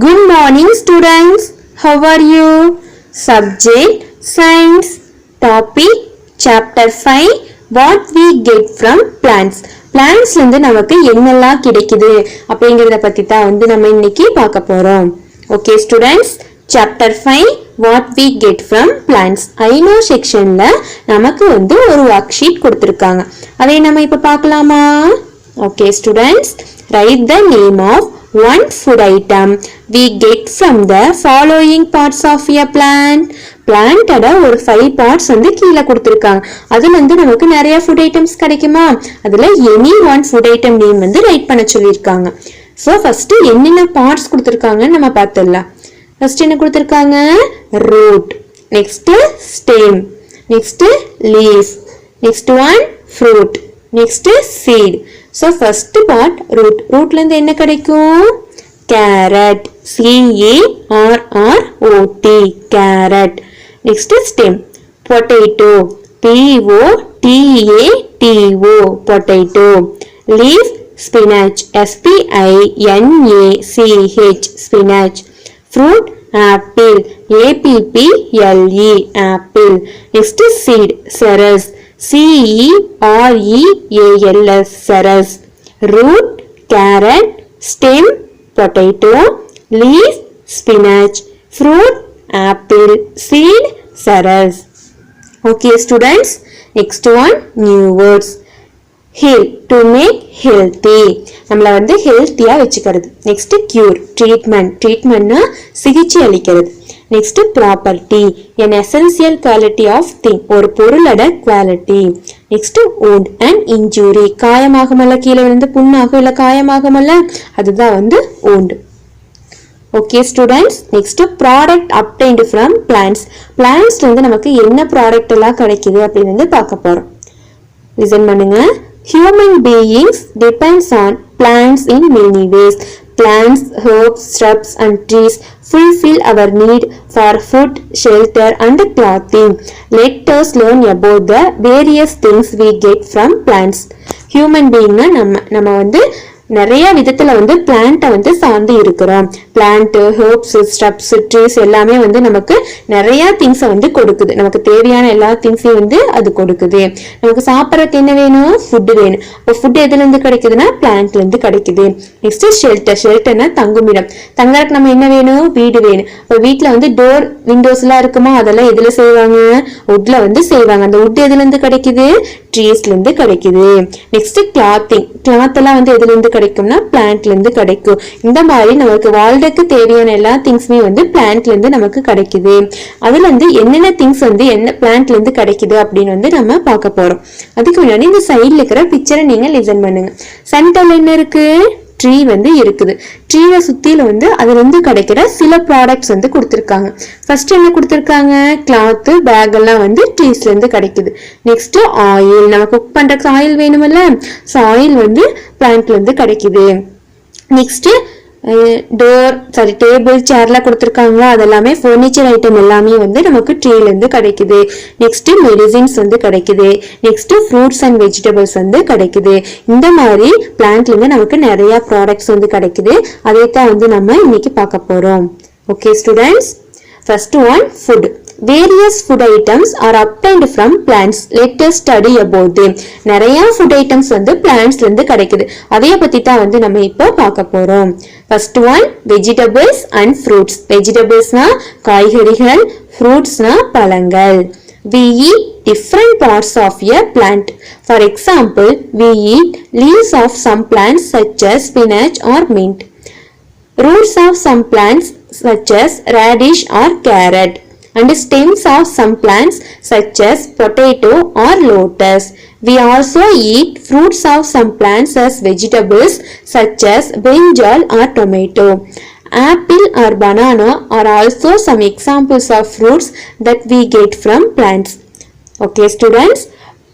Good morning students. How are you? Subject Science. Topic Chapter 5 What we get from plants. Plants வந்து நமக்கு என்னெல்லாம் கிடைக்குது அப்படிங்கறத பத்தி தான் வந்து நம்ம இன்னைக்கு பார்க்க போறோம். Okay students, Chapter 5 What we get from plants. I know sectionல நமக்கு வந்து ஒரு worksheet கொடுத்திருக்காங்க. அதை நம்ம இப்ப பார்க்கலாமா? Okay students, write the name of one food item we get from the following parts of a plant. Plant அட ஒரு 5 parts வந்து கீழ கொடுத்திருக்காங்க. அதுல வந்து நமக்கு நிறைய food items கிடைக்குமா? அதுல any one food item name வந்து ரைட் பண்ண சொல்லிருக்காங்க. So first என்னென்ன parts கொடுத்திருக்காங்க நம்ம பார்த்தறலாம். First என்ன கொடுத்திருக்காங்க? Root. Next stem. Next leaf. Next one fruit. Next seed. So first part root. Rootல இருந்து என்ன கிடைக்கும்? Carrot. C-A-R-R-O-T. Carrot. Next stem. Potato. P-O-T-A-T-O. Potato. Leaf. Spinach. S-P-I-N-A-C-H. Spinach. Fruit. Apple. A-P-P-L-E. Apple. Next seed. Cereals. C-E-R-E-A-L-S. Cereals. Root. Carrot. Stem. Potato. Leaf. Spinach. Fruit. Apple. Seed. Cereals. Okay students, next one new words. Heal, to make healthy. நம்மள வந்து ஹெல்த்தியா வெச்சுக்கிறது. Next cure, treatment. treatmentனா சிகிச்சை அளிக்கிறது. Next property, an essential quality of thing. ஒரு பொருளோட quality. Next wound, an injury. காயமாகுமல்ல, கீழ விழுந்து புண்ணாகும் இல்ல காயமாகுமல்ல, அதுதான் வந்து wound. Okay students, next product obtained from plants. Plants வந்து நமக்கு என்ன ப்ராடக்ட் எல்லாம் கிடைக்குது அப்படின்னு வந்து பார்க்க போறோம். Listen பண்ணுங்க. Human beings depends on plants in many ways. Plants, herbs, shrubs and trees fulfill our need for food, shelter and clothing. Let us learn about the various things we get from plants. Human being நம்ம வந்து நிறைய விதத்துல வந்து பிளான்ட்டை வந்து சார்ந்து இருக்கிறோம். Plant, herbs, shrubs, trees எல்லாமே வந்து நமக்கு நிறைய திங்ஸை வந்து கொடுக்குது. நமக்கு தேவையான எல்லா திங்ஸையும் வந்து அது கொடுக்குது. நமக்கு சாப்பிட்றதுக்கு என்ன வேணும்? ஃபுட்டு வேணும். இப்போ ஃபுட் எதுல இருந்து கிடைக்குதுன்னா பிளான்ட்ல இருந்து கிடைக்குது. Next shelter. ஷெல்டர்னா தங்குமிடம். தங்கறதுக்கு நம்ம என்ன வேணும்? வீடு வேணும். இப்போ வீட்டுல வந்து டோர், விண்டோஸ் எல்லாம் இருக்குமா? அதெல்லாம் எதுல செய்வாங்க? வுட்ல வந்து செய்வாங்க. அந்த வுட் எதுல இருந்து கிடைக்குது? ட்ரீஸ்ல இருந்து கிடைக்குது. Next clothing. கிளாத் எல்லாம் வந்து எதுல இருந்து கிடைக்கும்னா பிளான்ட்ல இருந்து கிடைக்கும். இந்த மாதிரி நமக்கு வாழ்றதுக்கு தேவையான எல்லா திங்ஸுமே வந்து பிளான்ட்ல இருந்து நமக்கு கிடைக்குது. அதுல இருந்து என்னென்ன திங்ஸ் வந்து என்ன பிளான்ட்ல இருந்து கிடைக்குது அப்படின்னு வந்து நம்ம பார்க்க போறோம். அதுக்கு முன்னாடி இந்த சைட்ல இருக்கிற பிக்சரை நீங்க லிசன் பண்ணுங்க. சென்டர்ல என்ன இருக்கு? ட்ரீ வந்து இருக்குது. ட்ரீல சுத்தில வந்து அதுல இருந்து கிடைக்கிற சில ப்ராடக்ட்ஸ் வந்து கொடுத்திருக்காங்க. ஃபர்ஸ்ட் என்ன கொடுத்திருக்காங்க? கிளாத், பேக் எல்லாம் வந்து ட்ரீஸ்ல இருந்து கிடைக்குது. Next oil. நம்ம குக் பண்றதுக்கு ஆயில் வேணுமல்ல, சோ ஆயில் வந்து பிளான்ட்ல இருந்து கிடைக்குது. நெக்ஸ்ட் டோர், டேபிள், சேர்லாம் கொடுத்திருக்காங்க. அதெல்லாமே ஃபர்னிச்சர் ஐட்டம் எல்லாமே வந்து நமக்கு ட்ரீல இருந்து கிடைக்குது. நெக்ஸ்ட் மெடிசின்ஸ் வந்து கிடைக்குது. நெக்ஸ்ட் ஃப்ரூட்ஸ் அண்ட் வெஜிடபிள்ஸ் வந்து கிடைக்குது. இந்த மாதிரி பிளான்ட்ல இருந்து நமக்கு நிறைய ப்ராடக்ட்ஸ் வந்து கிடைக்குது. அதைத்தான் வந்து நம்ம இன்னைக்கு பார்க்க போறோம். Okay students, first one food. Various food items are obtained from plants. Let us study about them. நிறைய food items வந்து plants இருந்து கிடைக்குது. அதைய பத்தி தான் வந்து நம்ம இப்போ பார்க்க போறோம். First one, vegetables and fruits. Vegetablesனா காய்கறிகள், fruitsனா பழங்கள். We eat different parts of a plant. For example, we eat leaves of some plants such as spinach or mint. Roots of some plants such as radish or carrot. And stems of some plants such as potato or lotus. We also eat fruits of some plants as vegetables such as brinjal or tomato. Apple or banana are also some examples of fruits that we get from plants. Okay students,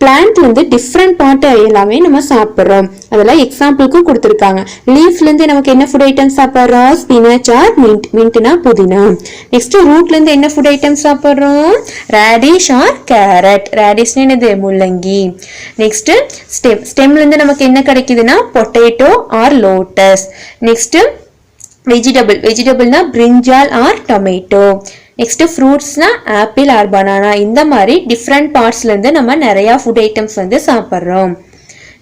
பிளான்ட்ல இருந்து different part எல்லாமே நம்ம சாப்பிடுறோம். அதெல்லாம் எக்ஸாம்பிளுக்கு கொடுத்திருக்காங்க. லீஃப்ல இருந்து நமக்கு என்ன ஃபுட் ஐட்டம் சாப்பிடுறோம்? Spinach or mint. மின்ட்னா புதினா. நெக்ஸ்ட் ரூட்ல இருந்து என்ன ஃபுட் ஐட்டம் சாப்பிடுறோம்? Radish or carrot. ரேடிஷ்னா என்னது? முள்ளங்கி. Next stem. ஸ்டெம்ல இருந்து நமக்கு என்ன கிடைக்குதுன்னா பொட்டேட்டோ ஆர் லோட்டஸ். நெக்ஸ்ட் வெஜிடபிள்னா brinjal or tomato. நெக்ஸ்ட் ஃப்ரூட்ஸ்னா ஆப்பிள் ஆர் பனானா. இந்த மாதிரி டிஃப்ரெண்ட் பார்ட்ஸ்ல இருந்து நம்ம நிறைய ஃபுட் ஐட்டம்ஸ் வந்து சாப்பிட்றோம்.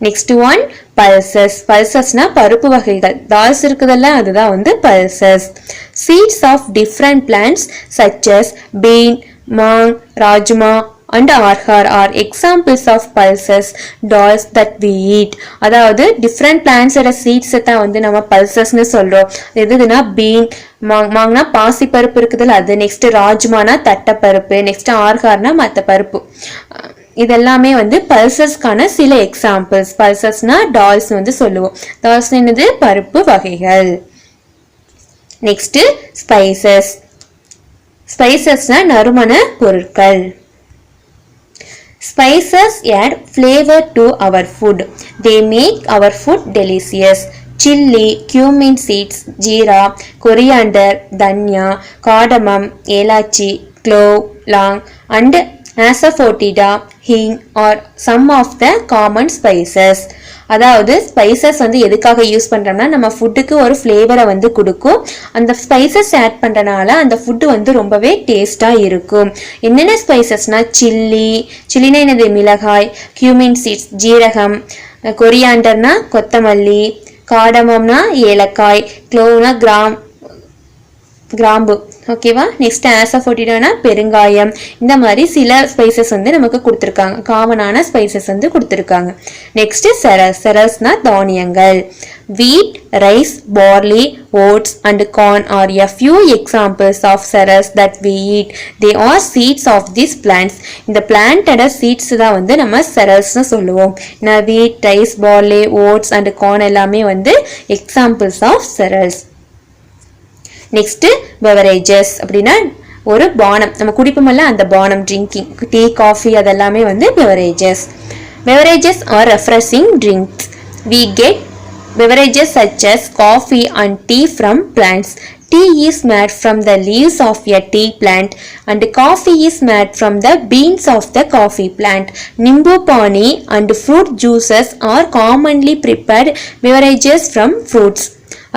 Next one pulses. பல்சஸ்னா பருப்பு வகைகள். தால்ஸ் இருக்குதல்ல, அதுதான் வந்து pulses. Seeds of different plants such as bean, moong, rajma and arhar are examples of pulses dals that we eat. அதாவது different plants ஓட seeds தான் வந்து நம்ம pulses னு சொல்றோம். எதுனா bean, மாங்னா பாசி பருப்பு இருக்குதுல அது, நெக்ஸ்ட் ராஜ்மானா தட்டை பருப்பு, நெக்ஸ்ட் ஆர்கார்னா மத்த பருப்பு. இதெல்லாமே வந்து பல்சஸ்க்கான சில எக்ஸாம்பிள்ஸ். பல்சஸ்னா டால்ஸ் வந்து சொல்லுவோம். டால்ஸ் என்னது? பருப்பு வகைகள். Next spices. ஸ்பைசஸ்னா நறுமண பொருட்கள். Spices add flavor to our food. They make our food delicious. Chilli, cumin seeds, jeera, coriander, dhania, cardamom, elachi, clove, long and asafoetida, hing are some of the common spices. அதாவது spices வந்து எதுக்காக use பண்றோம்னா நம்ம ஃபுட்டுக்கு ஒரு ஃப்ளேவரை வந்து கொடுக்கும். அந்த ஸ்பைசஸ் ஆட் பண்றனால அந்த ஃபுட்டு வந்து ரொம்பவே டேஸ்டா இருக்கும். என்னென்ன ஸ்பைசஸ்னா சில்லினா என்னது? மிளகாய், கியூமின் சீட்ஸ் ஜீரகம், கொரியாண்டர்னா கொத்தமல்லி, காடமம்னா ஏலக்காய், க்ளோவ்னா கிராம்பு. ஓகேவா? நெக்ஸ்ட் ஆசஃபோட்டிடானா பெருங்காயம். இந்த மாதிரி சில ஸ்பைசஸ் வந்து நமக்கு கொடுத்துருக்காங்க. காமனான ஸ்பைசஸ் வந்து கொடுத்துருக்காங்க. நெக்ஸ்ட் செரல்ஸ்னா தானியங்கள். wheat, rice, barley, oats and corn are a few examples of cereals that we eat. They are seeds of these plants. இந்த பிளான்ட்டோட சீட்ஸ் தான் வந்து நம்ம செரல்ஸ்னு சொல்லுவோம். wheat, rice, barley, oats and corn எல்லாமே வந்து examples of cereals. Next beverages. அப்படின்னா ஒரு பானம், நம்ம குடிப்போம்ல அந்த பானம், ட்ரிங்கிங், டீ, காஃபி அதெல்லாமே வந்து beverages. Beverages are refreshing drinks. We get beverages such as coffee and tea from plants. Tea is made from the leaves of a tea plant and coffee is made from the beans of the coffee plant. Nimbu pani and fruit juices are commonly prepared beverages from fruits.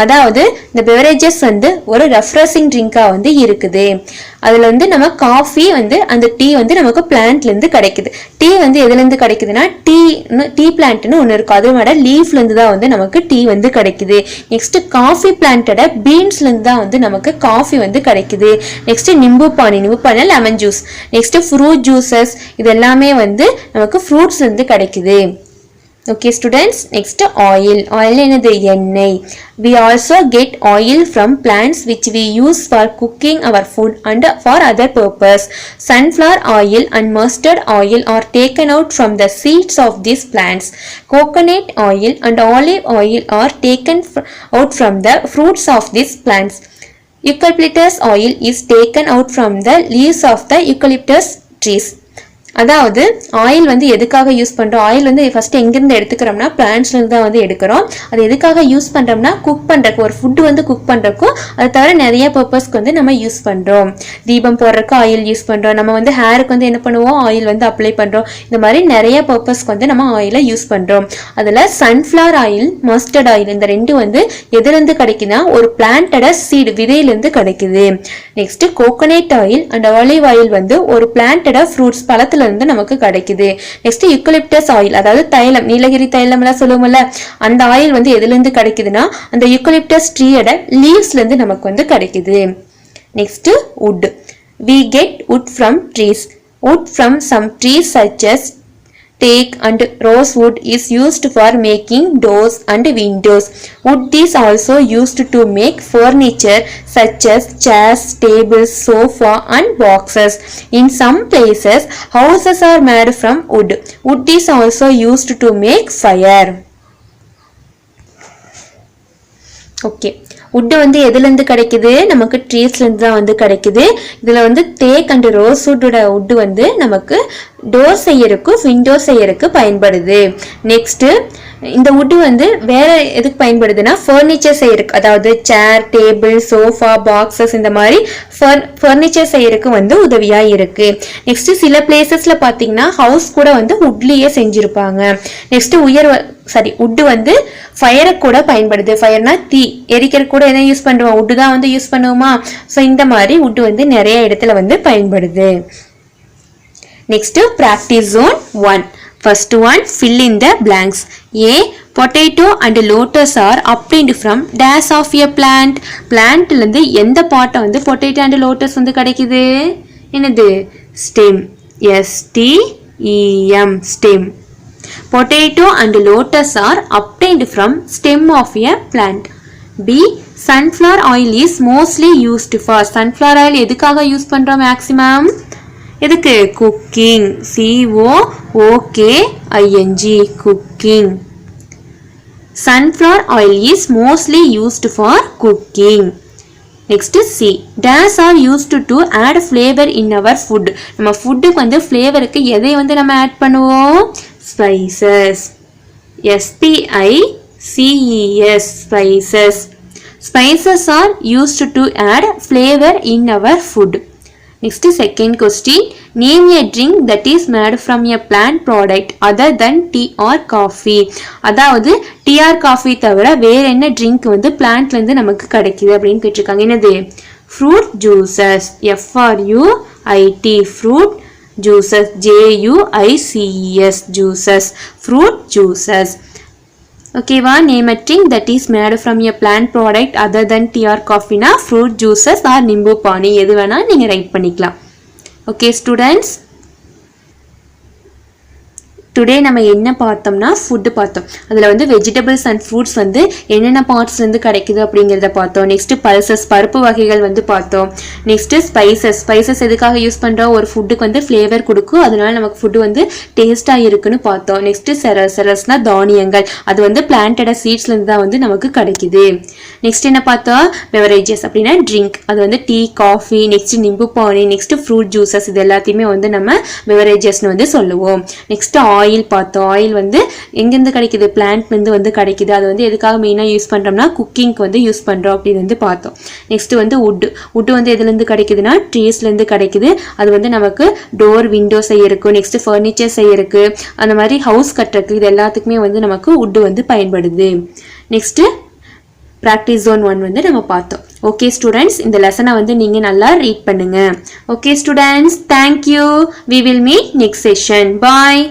அதாவது இந்த beverages வந்து ஒரு refreshing ட்ரிங்கா வந்து இருக்குது. அதுல வந்து நம்ம coffee வந்து அந்த டீ வந்து நமக்கு பிளான்ட்ல இருந்து கிடைக்குது. டீ வந்து எதுல இருந்து கிடைக்குதுன்னா டீ பிளான்ட்னு ஒன்று இருக்கும். அதோட லீஃப்ல இருந்து தான் வந்து நமக்கு டீ வந்து கிடைக்குது. நெக்ஸ்ட் காஃபி பிளான்ட்டோட பீன்ஸ்ல இருந்து தான் வந்து நமக்கு காஃபி வந்து கிடைக்குது. Next nimbu pani lemon juice. Next fruit juices இது எல்லாமே வந்து நமக்கு ஃப்ரூட்ஸ்ல இருந்து கிடைக்குது. Okay students, next oil. Oil என்னது? எண்ணெய். We also get oil from plants which we use for cooking our food and for other purpose. Sunflower oil and mustard oil are taken out from the seeds of these plants. Coconut oil and olive oil are taken out from the fruits of these plants. Eucalyptus oil is taken out from the leaves of the eucalyptus trees. அதாவது oil வந்து எதுக்காக use பண்றோம்? Oil வந்து first எங்கிருந்து எடுத்துக்கிறோம்னா பிளான்ட்ஸ்ல இருந்து தான் வந்து எடுக்கிறோம். அது எதுக்காக யூஸ் பண்றோம்னா குக் பண்றதுக்கு, ஒரு ஃபுட் வந்து குக் பண்றதுக்கும், அது தவிர நிறைய பர்பஸ்க்கு வந்து நம்ம யூஸ் பண்றோம். தீபம் போடுறதுக்கு ஆயில் யூஸ் பண்றோம். நம்ம வந்து ஹேருக்கு வந்து என்ன பண்ணுவோம்? ஆயில் வந்து அப்ளை பண்றோம். இந்த மாதிரி நிறைய பர்பஸ்க்கு வந்து நம்ம ஆயிலை யூஸ் பண்றோம். அதுல சன்ஃபிளவர் ஆயில், மஸ்டர்ட் ஆயில் இந்த ரெண்டு வந்து எதுல இருந்து கிடைக்குதுன்னா ஒரு பிளான்ட்டோட சீடு விதையில இருந்து கிடைக்குது. Next coconut oil and olive oil வந்து ஒரு பிளான்ட்டோட ஃப்ரூட்ஸ் பழத்துல இருந்து நமக்கு கிடைக்குது. நெக்ஸ்ட் யூக்கலிப்டஸ் ஆயில், அதாவது தைலம், நீலகிரி தைலம் எல்லாம் சொல்லுவோம்ல, அந்த ஆயில் வந்து எதுல இருந்து கிடைக்குதுன்னா அந்த யூக்கலிப்டஸ் ட்ரீயோட லீவ்ஸ்ல இருந்து நமக்கு வந்து கிடைக்குது. Next wood. We get wood from trees. Wood from some trees such as teak and rosewood is used for making doors and windows. Wood is also used to make furniture such as chairs, tables, sofa and boxes. In some places, houses are made from wood. Wood is also used to make fire. Okay. Would வந்து எதுல இருந்து கிடைக்குது? நமக்கு ட்ரீஸ்ல இருந்து தான் வந்து கிடைக்குது. இதுல வந்து தேக் அண்ட் ரோஸ்வுட்டோட வுட் வந்து நமக்கு டோர் செய்யறதுக்கு விண்டோ செய்யறதுக்கு பயன்படுது. நெக்ஸ்ட் இந்த வுட் வந்து வேற எதுக்கு பயன்படுதுன்னா ஃபர்னிச்சர் செய்யறதுக்கு, அதாவது சேர், டேபிள், சோஃபா, பாக்ஸஸ் இந்த மாதிரி ஃபர்னிச்சர் செய்யறதுக்கு வந்து உதவியா இருக்கு. நெக்ஸ்ட் சில பிளேசஸ்ல பாத்தீங்கன்னா ஹவுஸ் கூட வந்து வுட்லயே செஞ்சிருப்பாங்க. நெக்ஸ்ட் வுட் வந்து ஃபயருக்கு கூட பயன்படுது. ஃபயர்னா தீ எரிக்கிற கூட எதை யூஸ் பண்ணுவோம், வுட் தான் வந்து யூஸ் பண்ணுவோமா. ஸோ இந்த மாதிரி வுட் வந்து நிறைய இடத்துல வந்து பயன்படுது. Next practice zone 1. First one, fill in the blanks. A. Potato and lotus are obtained from dash of a plant. Plantல இருந்து எந்த பாட்டை வந்து potato and lotus வந்து கிடைக்குது? என்னது? Stem. S-T-E-M. Stem. Potato and lotus are obtained from stem of a plant. B. Sunflower oil is mostly used for. Sunflower oil எதுக்காக use பண்றோம் maximum? எதுக்கு? Cooking. COOKING. Cooking. Sunflower oil is mostly used for cooking. Next C. Dash are used to add flavor in our food. நம்ம ஃபுட்டுக்கு வந்து ஃப்ளேவருக்கு எதை வந்து நம்ம add பண்ணுவோம்? Spices. SPICES. Spices. Spices are used to add flavor in our food. Next second question. Name a drink that is made from a plant product other than tea or coffee. அதாவது tea R coffee தவிர வேற என்ன drink வந்து பிளான்ட்ல இருந்து நமக்கு கிடைக்குது அப்படின்னு கேட்டிருக்காங்க. என்னது? Fruit juices. FRUIT. Fruit juices. JUICES. Juices. Fruit juices. ஓகேவா? Name a drink that is made from a plant product other than tea or coffee na fruit juices or nimbu pani. எது வேணா நீங்க ரைட் பண்ணிக்கலாம். Okay students, today நம்ம என்ன பார்த்தோம்னா food பார்த்தோம். அதில் வந்து வெஜிடபிள்ஸ் அண்ட் ஃப்ரூட்ஸ் வந்து என்னென்ன பார்ட்ஸ்லேருந்து கிடைக்குது அப்படிங்கிறத பார்த்தோம். நெக்ஸ்ட்டு பல்சஸ், பருப்பு வகைகள் வந்து பார்த்தோம். நெக்ஸ்ட்டு ஸ்பைசஸ் எதுக்காக யூஸ் பண்ணுறோம்? ஒரு ஃபுட்டுக்கு வந்து ஃப்ளேவர் கொடுக்கும், அதனால நமக்கு ஃபுட்டு வந்து டேஸ்ட்டாக இருக்குன்னு பார்த்தோம். நெக்ஸ்ட்டு செரஸ்னால் தானியங்கள், அது வந்து பிளான்டோட சீட்ஸ்லேருந்து தான் வந்து நமக்கு கிடைக்குது. நெக்ஸ்ட் என்ன பார்த்தோம்? பெவரேஜஸ் அப்படின்னா ட்ரிங்க், அது வந்து டீ, காஃபி, நெக்ஸ்ட் நிம்பு பானி, நெக்ஸ்ட் ஃப்ரூட் ஜூசஸ், இது எல்லாத்தையுமே வந்து நம்ம பெவரேஜஸ்னு வந்து சொல்லுவோம். நெக்ஸ்ட் ஆயில் பார்த்தோம். ஆயில் வந்து எங்கேருந்து கிடைக்குது? பிளான்ட்லேருந்து வந்து கிடைக்குது. அது வந்து எதுக்காக மெயினாக யூஸ் பண்ணுறோம்னா குக்கிங்க்கு வந்து யூஸ் பண்ணுறோம் அப்படின்னு வந்து பார்த்தோம். நெக்ஸ்ட் வந்து வுட் வந்து எதுலேருந்து கிடைக்குதுன்னா ட்ரீஸ்லேருந்து கிடைக்குது. அது வந்து நமக்கு டோர், விண்டோ செய்யறதுக்கு, நெக்ஸ்ட் ஃபர்னிச்சர் செய்யறதுக்கு, அந்த மாதிரி ஹவுஸ் கட்டுறதுக்கு, இது எல்லாத்துக்குமே வந்து நமக்கு வுட் வந்து பயன்படுது. நெக்ஸ்ட்டு practice zone 1 வந்து நம்ம பார்த்தோம். ஓகே ஸ்டூடெண்ட்ஸ், இந்த லெசனை வந்து நீங்கள் நல்லா ரீட் பண்ணுங்க. Okay students, thank you. We will meet next session. Bye.